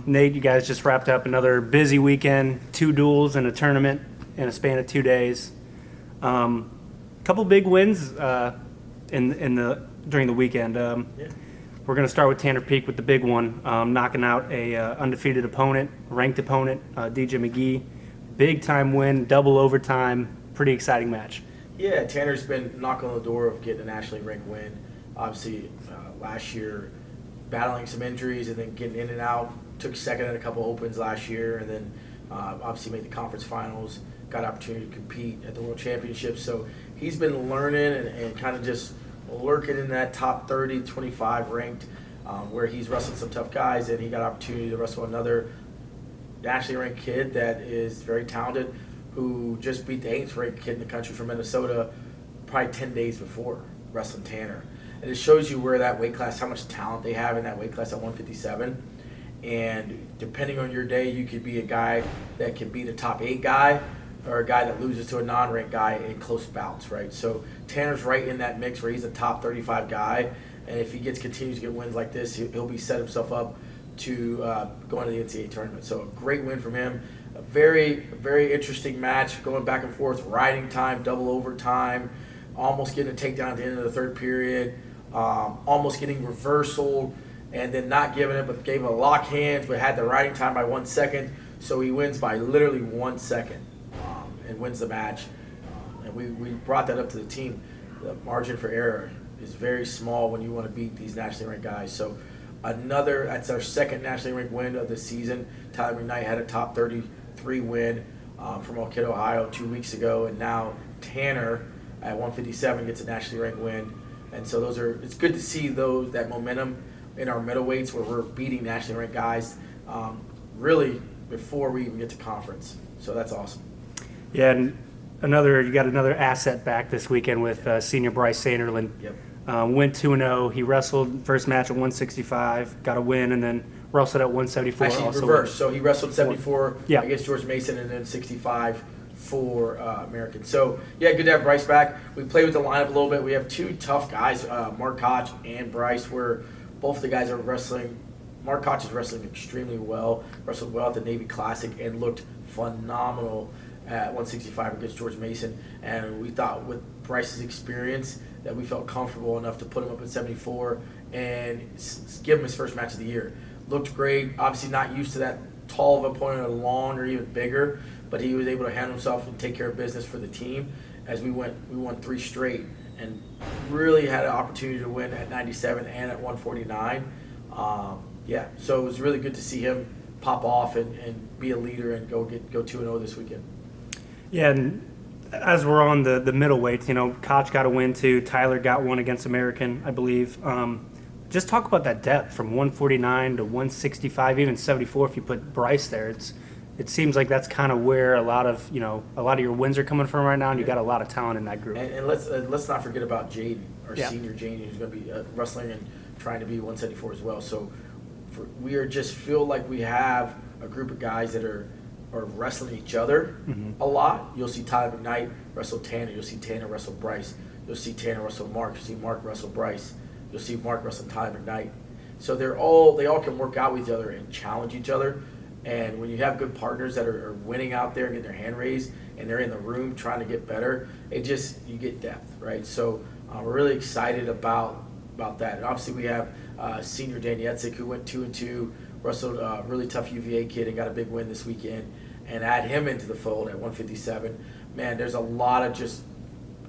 Nate, you guys just wrapped up another busy weekend, 2 duels and a tournament in a span of 2 days. Couple big wins during the weekend. We're going to start with Tanner Peak with the big one, knocking out a undefeated opponent, ranked opponent, DJ McGee. Big time win, double overtime, pretty exciting match. Yeah, Tanner's been knocking on the door of getting a nationally ranked win. Obviously, last year battling some injuries and then getting in and out. Took second at a couple opens last year, and then obviously made the conference finals. Got an opportunity to compete at the World Championships. So he's been learning and kind of just lurking in that top 30, 25 ranked, where he's wrestled some tough guys, and he got an opportunity to wrestle another nationally ranked kid that is very talented, who just beat the 8th ranked kid in the country from Minnesota probably 10 days before wrestling Tanner. And it shows you where that weight class, how much talent they have in that weight class at 157. And depending on your day, you could be a guy that can beat a top 8 guy or a guy that loses to a non-ranked guy in close bouts, right? So Tanner's right in that mix where he's a top 35 guy. And if he continues to get wins like this, he'll be set himself up to go into the NCAA tournament. So a great win from him. A very, very interesting match, going back and forth, riding time, double overtime, almost getting a takedown at the end of the third period, almost getting reversal, and then not giving it, but gave a lock hands, but had the riding time by 1 second. So he wins by literally 1 second and wins the match. And we brought that up to the team. The margin for error is very small when you want to beat these nationally ranked guys. So that's our second nationally ranked win of the season. Tyler McKnight had a top 33 win from Elk, Ohio 2 weeks ago, and now Tanner at 157 gets a nationally ranked win. And so it's good to see that momentum in our middleweights where we're beating nationally ranked guys really before we even get to conference. So that's awesome. Yeah, and you got another asset back this weekend with senior Bryce Sanderlin. Yep. Went 2-0. He wrestled first match at 165, got a win, and then wrestled at 174. Actually, reverse. So he wrestled 74 Yeah. against George Mason, and then 65 for American. So, yeah, good to have Bryce back. We played with the lineup a little bit. We have 2 tough guys, Mark Koch and Bryce, where both the guys are wrestling. Mark Koch is wrestling extremely well, wrestled well at the Navy Classic, and looked phenomenal at 165 against George Mason. And we thought with Bryce's experience that we felt comfortable enough to put him up at 74 and give him his first match of the year. Looked great. Obviously not used to that tall of an opponent, or long or even bigger, but he was able to handle himself and take care of business for the team as we won 3 straight and really had an opportunity to win at 97 and at 149. So it was really good to see him pop off and be a leader and go 2-0 this weekend. Yeah, and as we're on the middleweights, Koch got a win too. Tyler got one against American, I believe. Just talk about that depth from 149 to 165, even 74 if you put Bryce there. It seems like that's kind of where a lot of your wins are coming from right now, and you got a lot of talent in that group. And let's not forget about Jaden, our senior Jaden, who's going to be wrestling and trying to be 174 as well. So we just feel like we have a group of guys that are wrestling each other a lot. You'll see Tyler McKnight wrestle Tanner. You'll see Tanner wrestle Bryce. You'll see Tanner wrestle Mark. You'll see Mark wrestle Bryce. You'll see Mark wrestle Tyler McKnight. So they all can work out with each other and challenge each other. And when you have good partners that are winning out there and getting their hand raised, and they're in the room trying to get better, you get depth, right? So we're really excited about that. And obviously we have senior Dan Yetzig, who went 2-2, wrestled a really tough UVA kid and got a big win this weekend, and add him into the fold at 157. Man, there's a lot of just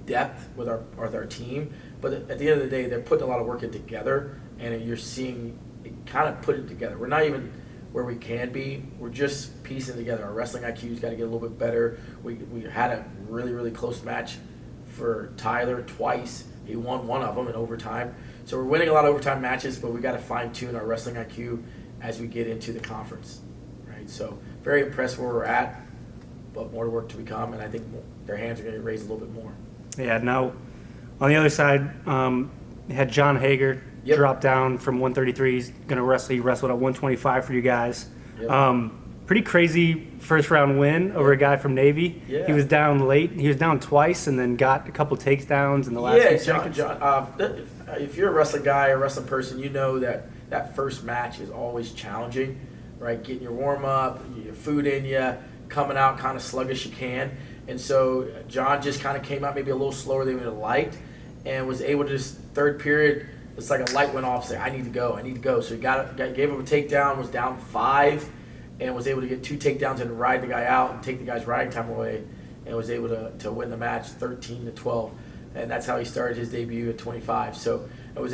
depth with our team, but at the end of the day, they're putting a lot of work in together, and you're seeing it kind of put it together. We're not even where we can be. We're just piecing together. Our wrestling IQ's got to get a little bit better. We had a really, really close match for Tyler twice. He won one of them in overtime. So we're winning a lot of overtime matches, but we got to fine-tune our wrestling IQ as we get into the conference, right? So very impressed where we're at, but more work to become, and I think their hands are going to raise a little bit more. Yeah, now on the other side, you had John Hager drop down from 133. He's going to wrestle. He wrestled at 125 for you guys. Yep. Pretty crazy first round win over a guy from Navy. Yeah. He was down late. He was down twice and then got a couple takedowns in the last few seconds. John, if you're a wrestling guy or wrestling person, you know that first match is always challenging. right? Getting your warm up, your food in you, coming out kind of sluggish you can. And so John just kind of came out maybe a little slower than we would have liked, and was able to just third period. It's like a light went off. Say, I need to go. So he gave him a takedown, was down 5, and was able to get 2 takedowns and ride the guy out and take the guy's riding time away, and was able to win the match 13-12. And that's how he started his debut at 25. So it was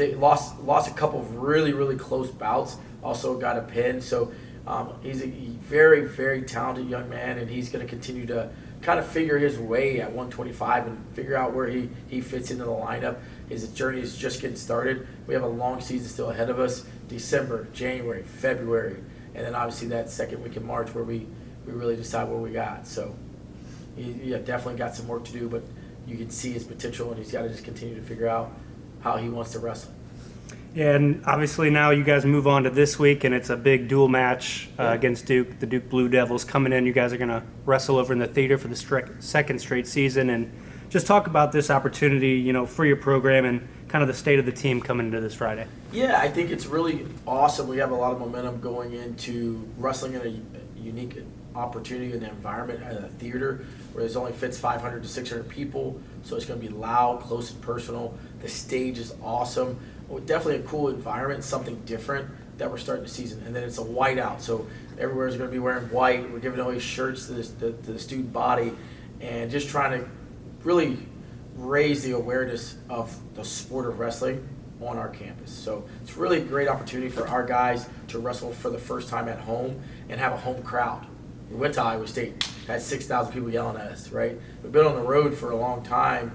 lost a couple of really close bouts. Also got a pin. So he's a very, very talented young man, and he's going to continue to kind of figure his way at 125 and figure out where he fits into the lineup. His journey is just getting started. We have a long season still ahead of us. December, January, February, and then obviously that second week in March where we really decide what we got. So he definitely got some work to do, but you can see his potential, and he's got to just continue to figure out how he wants to wrestle. Yeah, and obviously now you guys move on to this week, and it's a big dual match against Duke. The Duke Blue Devils coming in. You guys are going to wrestle over in the theater for the second straight season, and just talk about this opportunity, for your program and kind of the state of the team coming into this Friday. Yeah, I think it's really awesome. We have a lot of momentum going into wrestling in a unique opportunity in the environment at a theater where it only fits 500 to 600 people, so it's going to be loud, close, and personal. The stage is awesome. Definitely a cool environment, something different that we're starting the season. And then it's a white out, so everywhere is going to be wearing white. We're giving away shirts to the student body, and just trying to really raise the awareness of the sport of wrestling on our campus. So it's really a great opportunity for our guys to wrestle for the first time at home and have a home crowd. We went to Iowa State, had 6,000 people yelling at us, right? We've been on the road for a long time,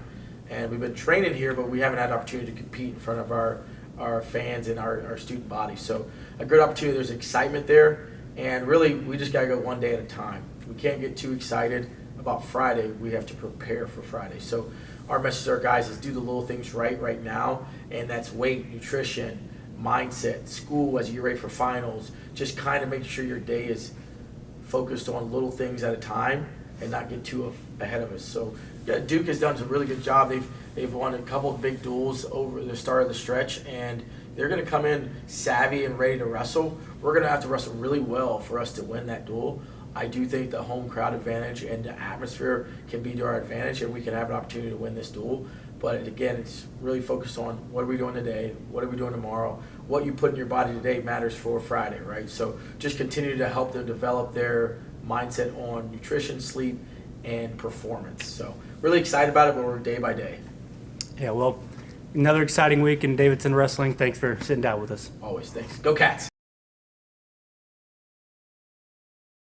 and we've been training here, but we haven't had the opportunity to compete in front of our fans and our student body. So a good opportunity. There's excitement there, and really we just got to go one day at a time. We can't get too excited about Friday. We have to prepare for Friday. So our message to our guys is do the little things right now, and that's weight, nutrition, mindset, school as you get ready for finals. Just kind of make sure your day is focused on little things at a time and not get too ahead of us. So yeah, Duke has done a really good job. They've won a couple of big duels over the start of the stretch, and they're going to come in savvy and ready to wrestle. We're going to have to wrestle really well for us to win that duel. I do think the home crowd advantage and the atmosphere can be to our advantage, and we can have an opportunity to win this duel. But again, it's really focused on what are we doing today, what are we doing tomorrow. What you put in your body today matters for Friday, right? So just continue to help them develop their mindset on nutrition, sleep, and performance. So really excited about it, but we're day by day. Yeah, well, another exciting week in Davidson wrestling. Thanks for sitting down with us. Always, thanks. Go Cats!